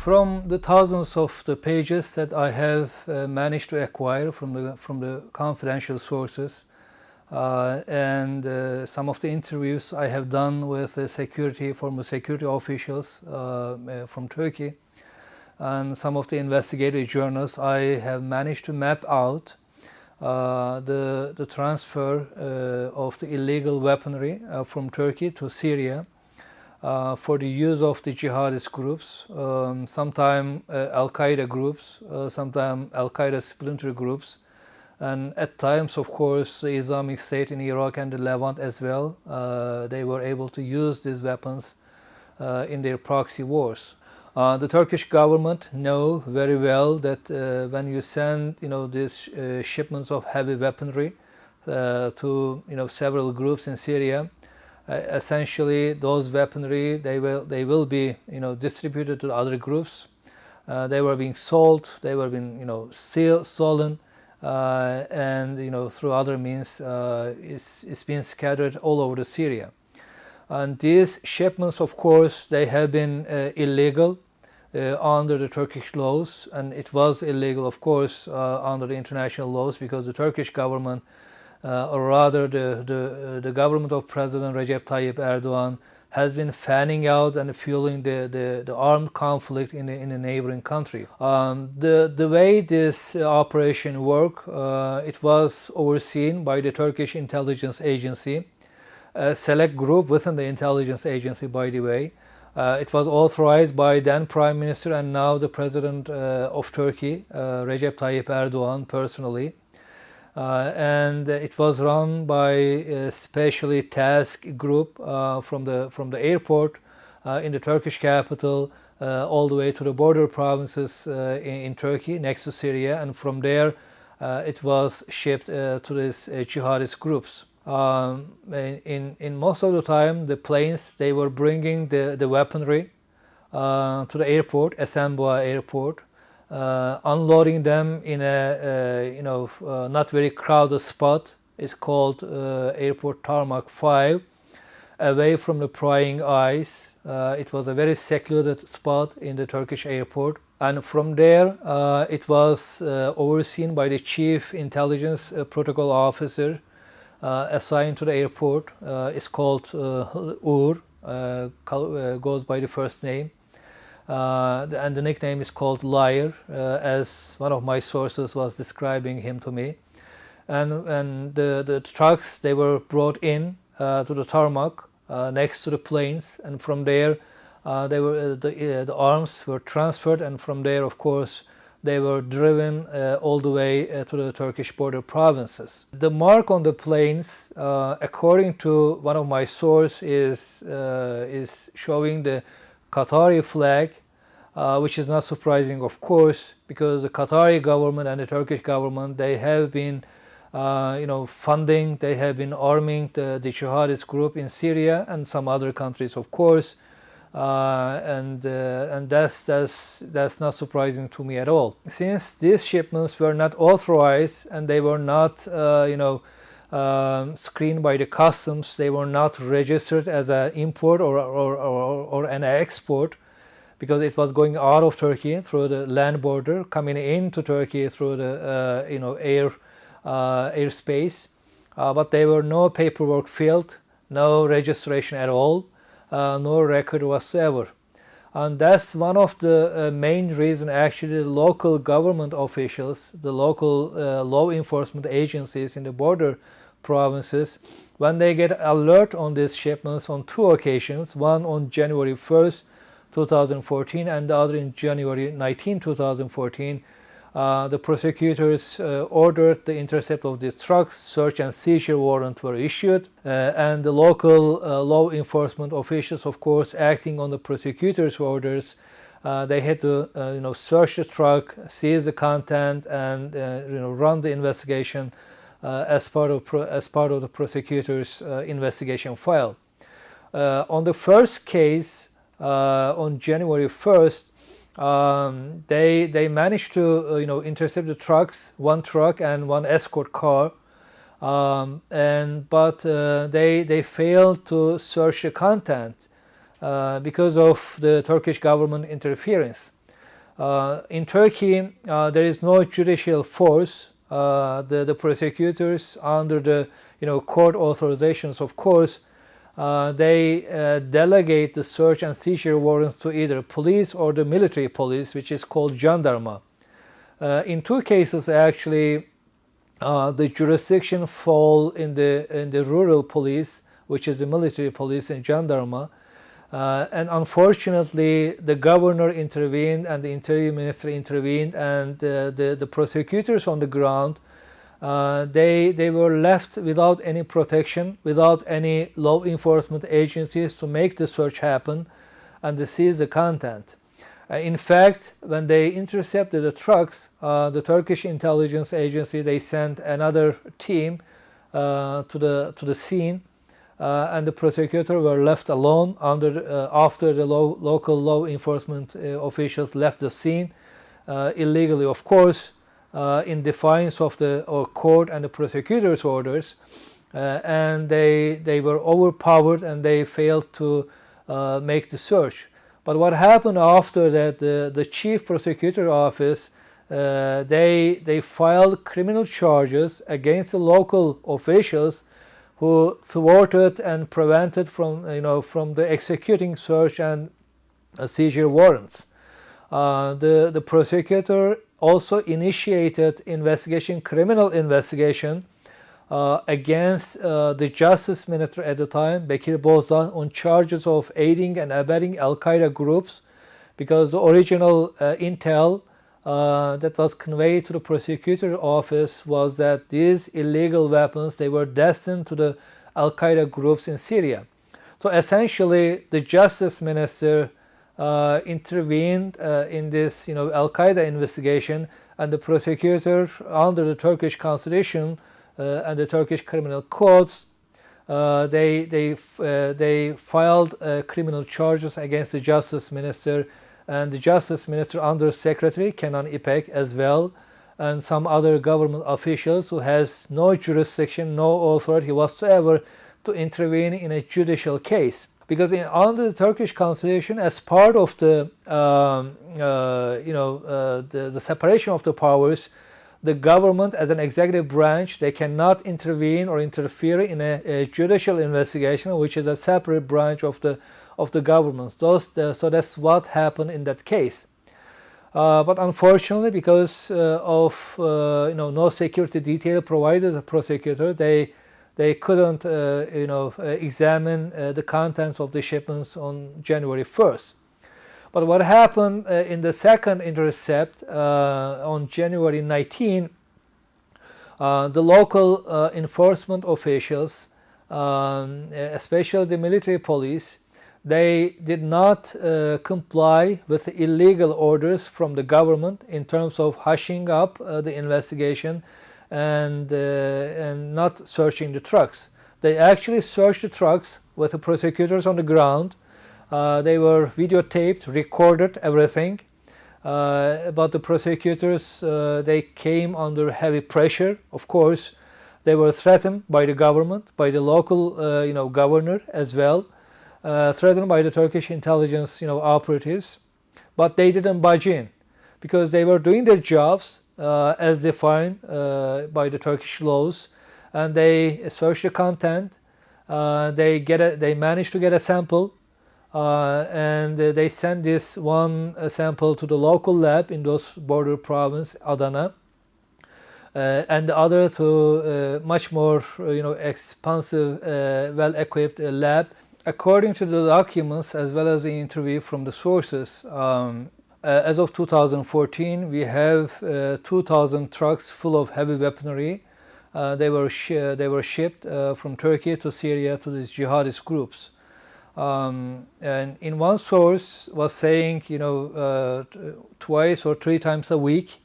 From the thousands of the pages that I have managed to acquire from the confidential sources, and some of the interviews I have done with former security officials from Turkey, and some of the investigative journals, I have managed to map out the transfer of the illegal weaponry from Turkey to Syria for the use of the jihadist groups, sometimes Al-Qaeda groups, sometimes Al-Qaeda splinter groups, and at times, of course, the Islamic State in Iraq and the Levant as well. They were able to use these weapons in their proxy wars. The Turkish government know very well that when you send, these shipments of heavy weaponry to, several groups in Syria, essentially those weaponry they will be, distributed to other groups. They were being sold, they were being, stolen, and through other means, it's been scattered all over the Syria. And these shipments, of course, they have been illegal under the Turkish laws, and it was illegal, of course, under the international laws, because the Turkish government, or rather the government of President Recep Tayyip Erdogan, has been fanning out and fueling the armed conflict in the neighboring country. The way this operation worked, it was overseen by the Turkish intelligence agency, a select group within the intelligence agency, by the way. It was authorized by then Prime Minister and now the President of Turkey, Recep Tayyip Erdogan, personally. And it was run by a specially tasked group from the airport in the Turkish capital all the way to the border provinces in Turkey next to Syria, and from there it was shipped to these jihadist groups. In most of the time, the planes, they were bringing the weaponry to the airport, Esenboğa airport, unloading them in a not very crowded spot. It's called Airport Tarmac 5, away from the prying eyes. It was a very secluded spot in the Turkish airport, and from there it was overseen by the chief intelligence protocol officer assigned to the airport. It's called Uğur, goes by the first name. And the nickname is called Liar, as one of my sources was describing him to me. And the trucks, they were brought in to the tarmac next to the planes, and from there the arms were transferred, and from there, of course, they were driven all the way to the Turkish border provinces. The mark on the planes, according to one of my sources, is showing the Qatari flag, which is not surprising, of course, because the Qatari government and the Turkish government, they have been funding, they have been arming the jihadist group in Syria and some other countries, of course, and that's not surprising to me at all. Since these shipments were not authorized and they were not screened by the customs, they were not registered as an import or an export, because it was going out of Turkey through the land border, coming into Turkey through the airspace, but there were no paperwork filled, no registration at all, no record whatsoever. And that's one of the main reasons, actually, the local government officials, the local law enforcement agencies in the border provinces, when they get alert on these shipments on two occasions, one on January 1st, 2014, and the other in January 19, 2014, the prosecutors ordered the intercept of these trucks, search and seizure warrants were issued, and the local law enforcement officials, of course, acting on the prosecutors' orders, they had to search the truck, seize the content, and run the investigation as part of the prosecutor's investigation file. On the first case, on January 1st, they managed to intercept the trucks, one truck and one escort car, but they failed to search the content because of the Turkish government interference. In Turkey, there is no judicial force. The prosecutors, under the court authorizations, of course, they delegate the search and seizure warrants to either police or the military police, which is called jandarma. In two cases, actually, the jurisdiction fall in the rural police, which is the military police and jandarma. And unfortunately, the governor intervened and the interior minister intervened, and the prosecutors on the ground, they were left without any protection, without any law enforcement agencies to make the search happen and to seize the content. In fact, when they intercepted the trucks, the Turkish intelligence agency, they sent another team to the scene, and the prosecutor were left alone after the local law enforcement officials left the scene illegally, of course, in defiance of the court and the prosecutor's orders, and they were overpowered and they failed to make the search. But what happened after that, the chief prosecutor office, they filed criminal charges against the local officials who thwarted and prevented from the executing search and seizure warrants. The prosecutor also initiated criminal investigation against the justice minister at the time, Bekir Bozdağ, on charges of aiding and abetting Al-Qaeda groups, because the original intel that was conveyed to the prosecutor office was that these illegal weapons, they were destined to the Al-Qaeda groups in Syria. So essentially, the justice minister intervened in this Al-Qaeda investigation, and the prosecutor, under the Turkish constitution and the Turkish criminal codes, they filed criminal charges against the justice minister and the justice minister under secretary Kenan İpek as well, and some other government officials who has no jurisdiction, no authority whatsoever to intervene in a judicial case. Because under the Turkish constitution, as part of the separation of the powers, the government, as an executive branch, they cannot intervene or interfere in a judicial investigation, which is a separate branch of the government. So that's what happened in that case. But unfortunately, because of no security detail provided to the prosecutor, they couldn't examine the contents of the shipments on January 1st. But what happened in the second intercept on January 19, the local enforcement officials, especially the military police, they did not comply with the illegal orders from the government in terms of hushing up the investigation and not searching the trucks. They actually searched the trucks with the prosecutors on the ground. They were videotaped, recorded everything, but the prosecutors, they came under heavy pressure. Of course, they were threatened by the government, by the local governor as well, threatened by the Turkish intelligence operatives, but they didn't budge in because they were doing their jobs as defined by the Turkish laws, and they searched the content. They managed to get a sample, and they sent this one sample to the local lab in those border province, Adana, and the other to much more expansive, well-equipped lab. According to the documents as well as the interview from the sources, as of 2014, we have 2,000 trucks full of heavy weaponry. They were shipped from Turkey to Syria to these jihadist groups. And in one source was saying, twice or three times a week,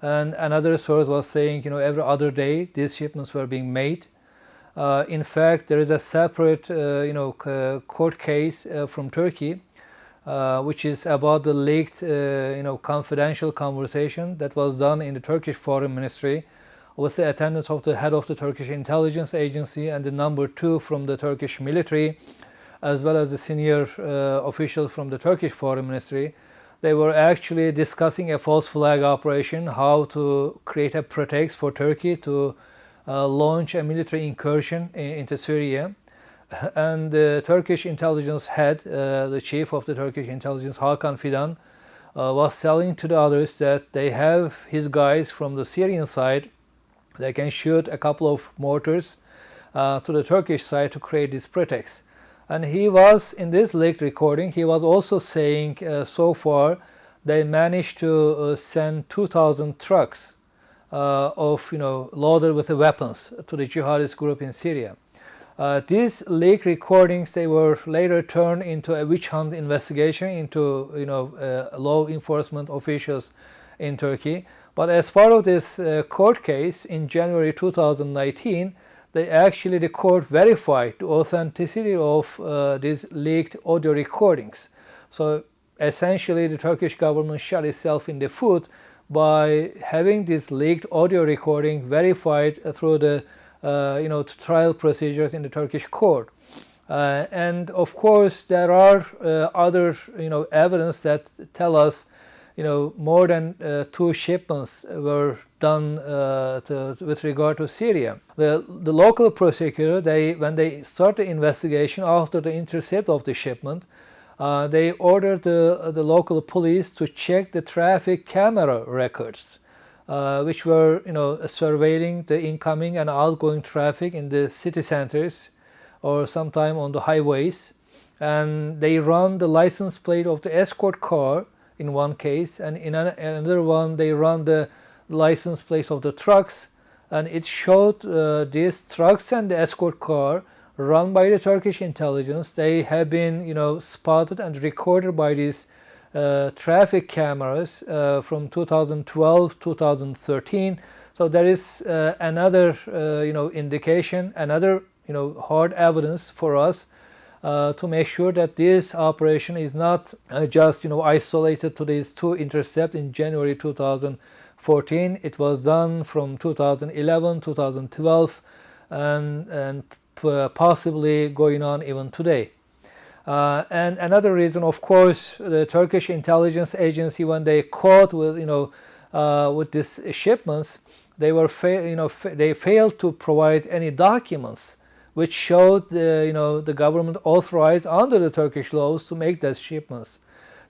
and another source was saying, every other day these shipments were being made. In fact, there is a separate, court case from Turkey, which is about the leaked, confidential conversation that was done in the Turkish Foreign Ministry with the attendance of the head of the Turkish intelligence agency and the number 2 from the Turkish military, as well as the senior officials from the Turkish Foreign Ministry. They were actually discussing a false flag operation, how to create a pretext for Turkey to launch a military incursion into Syria. And the Turkish intelligence head, the chief of the Turkish intelligence, Hakan Fidan, was telling to the others that they have his guys from the Syrian side. They can shoot a couple of mortars to the Turkish side to create this pretext. And he was, in this leaked recording, he was also saying so far they managed to send 2,000 trucks loaded with the weapons to the jihadist group in Syria. These leaked recordings, they were later turned into a witch hunt investigation into law enforcement officials in Turkey. But as part of this court case in January 2019, the court verified the authenticity of these leaked audio recordings. So essentially the Turkish government shot itself in the foot by having this leaked audio recording verified through the trial procedures in the Turkish court. And of course there are other evidence that tell us more than 2 shipments were done with regard to Syria. The local prosecutor, when they start the investigation after the intercept of the shipment, they ordered the local police to check the traffic camera records, which were surveilling the incoming and outgoing traffic in the city centers or sometime on the highways. And they run the license plate of the escort car in one case, and in another one they run the license plates of the trucks, and it showed these trucks and the escort car run by the Turkish intelligence. They have been spotted and recorded by these traffic cameras from 2012, 2013. So there is another indication, another hard evidence for us to make sure that this operation is not just isolated to these 2 intercepts in January 2014. It was done from 2011, 2012, and possibly going on even today. And another reason, of course, the Turkish intelligence agency, when they caught with these shipments, they failed to provide any documents which showed the government authorized under the Turkish laws to make those shipments.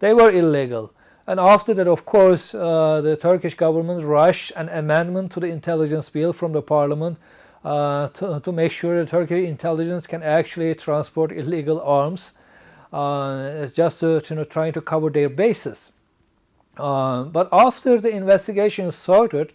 They were illegal. And after that, of course, the Turkish government rushed an amendment to the intelligence bill from the parliament to make sure the Turkish intelligence can actually transport illegal arms, just to trying to cover their bases. But after the investigation started,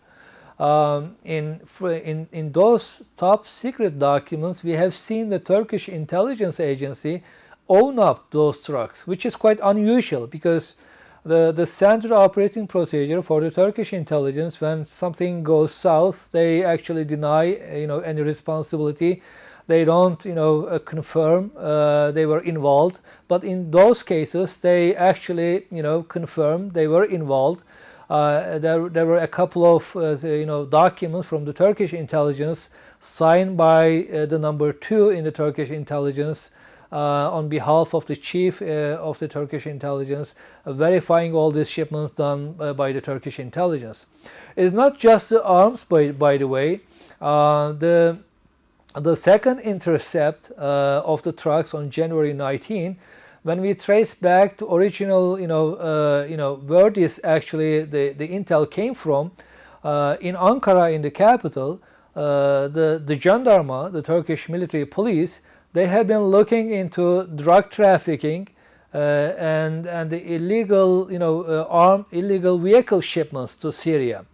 in those top secret documents, we have seen the Turkish intelligence agency own up those trucks, which is quite unusual because the standard operating procedure for the Turkish intelligence, when something goes south, they actually deny any responsibility. They don't confirm they were involved. But in those cases, they actually confirmed they were involved. There were a couple of documents from the Turkish intelligence signed by the number 2 in the Turkish intelligence on behalf of the chief of the Turkish intelligence, verifying all these shipments done by the Turkish intelligence. It's not just the arms, by the way. The second intercept of the trucks on January 19, when we trace back to original, where this actually the intel came from, in Ankara, in the capital, the jandarma, the Turkish military police, they have been looking into drug trafficking and the illegal, illegal vehicle shipments to Syria.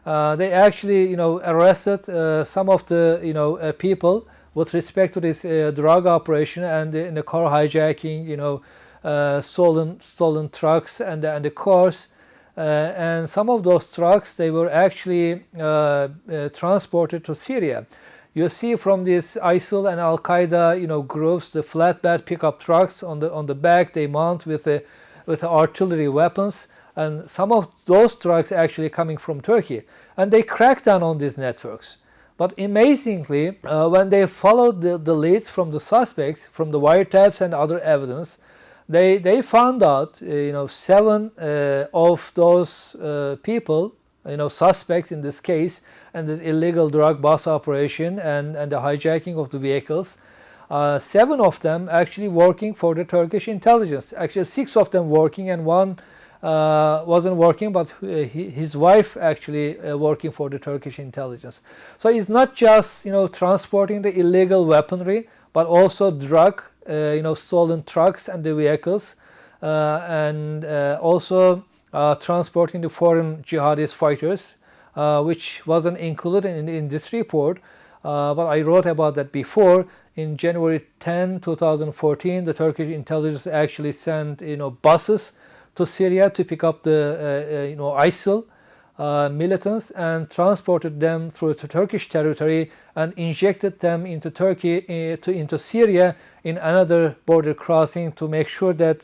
They actually, arrested some of the, people with respect to this drug operation and the car hijacking, stolen trucks and the cars. And some of those trucks, they were actually transported to Syria. You see from these ISIL and Al Qaeda, groups, the flatbed pickup trucks on the back they mount with artillery weapons, and some of those trucks actually coming from Turkey, and they crack down on these networks. But amazingly, when they followed the leads from the suspects, from the wiretaps and other evidence, they found out, 7 of those people, suspects in this case, and this illegal drug bus operation and the hijacking of the vehicles. 7 of them actually working for the Turkish intelligence. Actually, 6 of them working, and 1 wasn't working, but his wife actually working for the Turkish intelligence. So it's not just transporting the illegal weaponry, but also drug, stolen trucks and the vehicles, and also transporting the foreign jihadist fighters, which wasn't included in this report, but I wrote about that before. In January 10, 2014, the Turkish intelligence actually sent buses to Syria to pick up the ISIL militants and transported them through the Turkish territory and injected them into Turkey, into Syria in another border crossing, to make sure that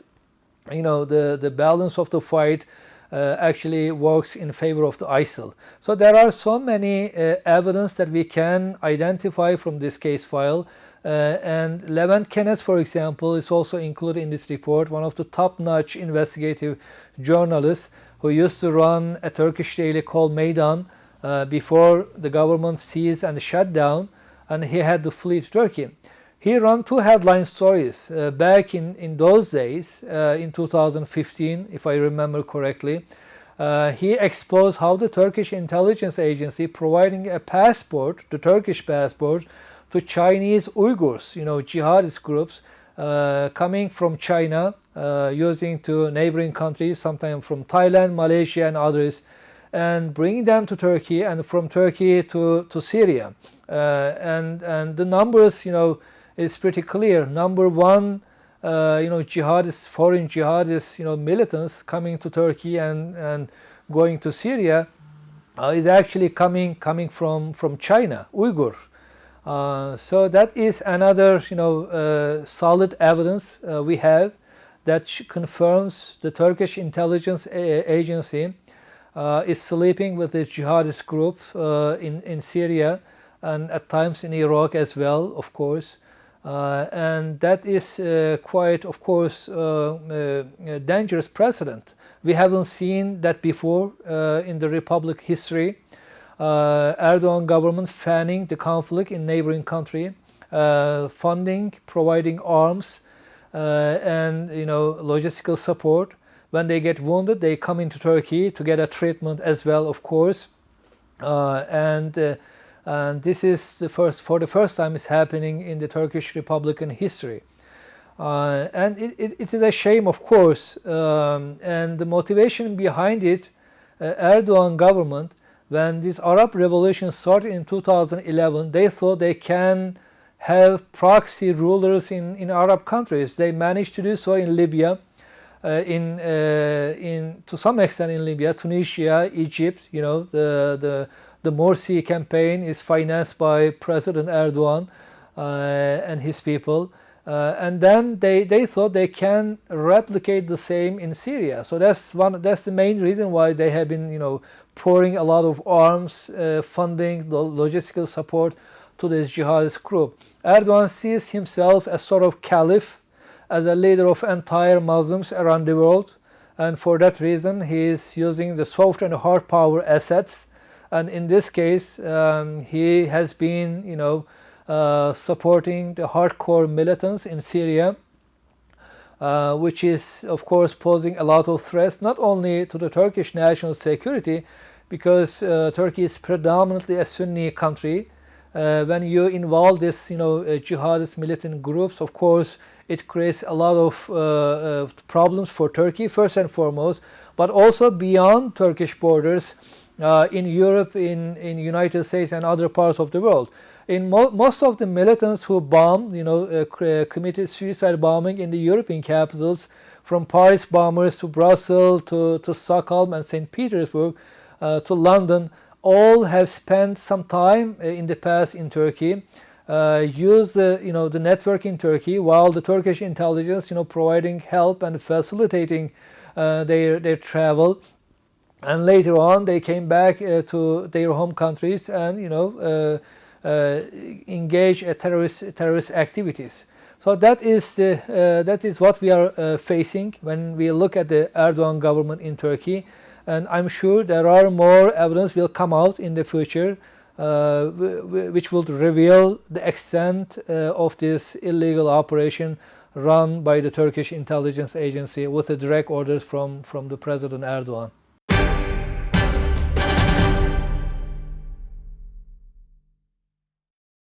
the balance of the fight actually works in favor of the ISIL. So there are so many evidence that we can identify from this case file. And Levent Kenneth, for example, is also included in this report, one of the top-notch investigative journalists who used to run a Turkish daily called Meydan before the government seized and shut down, and he had to flee to Turkey. He ran 2 headline stories back in those days, in 2015, if I remember correctly. He exposed how the Turkish intelligence agency providing a passport, the Turkish passport, to Chinese Uyghurs, jihadist groups coming from China, using to neighboring countries, sometimes from Thailand, Malaysia, and others, and bringing them to Turkey, and from Turkey to Syria. And the numbers, is pretty clear. Number 1, jihadists, foreign jihadists, militants coming to Turkey and going to Syria is actually coming from China, Uyghur. So that is another, solid evidence we have that confirms the Turkish intelligence agency is sleeping with this jihadist group in Syria, and at times in Iraq as well, of course. And that is quite, of course, a dangerous precedent. We haven't seen that before in the Republic history. Erdogan government fanning the conflict in neighboring country, funding, providing arms, and logistical support. When they get wounded, they come into Turkey to get a treatment as well, of course. And this is for the first time is happening in the Turkish Republican history. And it is a shame, of course. And the motivation behind it, Erdogan government, when this Arab revolution started in 2011, they thought they can have proxy rulers in Arab countries. They managed to do so in Libya, to some extent in Libya, Tunisia, Egypt. The Morsi campaign is financed by President Erdogan and his people. And then they thought they can replicate the same in Syria. So that's the main reason why they have been pouring a lot of arms, funding, the logistical support to this jihadist group. Erdogan sees himself as sort of caliph, as a leader of entire Muslims around the world, and for that reason he is using the soft and hard power assets. And in this case, he has been supporting the hardcore militants in Syria, which is, of course, posing a lot of threats, not only to the Turkish national security, because Turkey is predominantly a Sunni country. When you involve this, jihadist militant groups, of course, it creates a lot of problems for Turkey, first and foremost, but also beyond Turkish borders, in Europe, in United States, and other parts of the world. In most of the militants who bombed, committed suicide bombing in the European capitals, from Paris bombers to Brussels to Stockholm and St. Petersburg to London, all have spent some time in the past in Turkey, use the network in Turkey, while the Turkish intelligence providing help and facilitating their travel. And later on, they came back to their home countries and engage in terrorist activities. So that is what we are facing when we look at the Erdogan government in Turkey, and I'm sure there are more evidence will come out in the future, which will reveal the extent of this illegal operation run by the Turkish intelligence agency with the direct orders from the President Erdogan.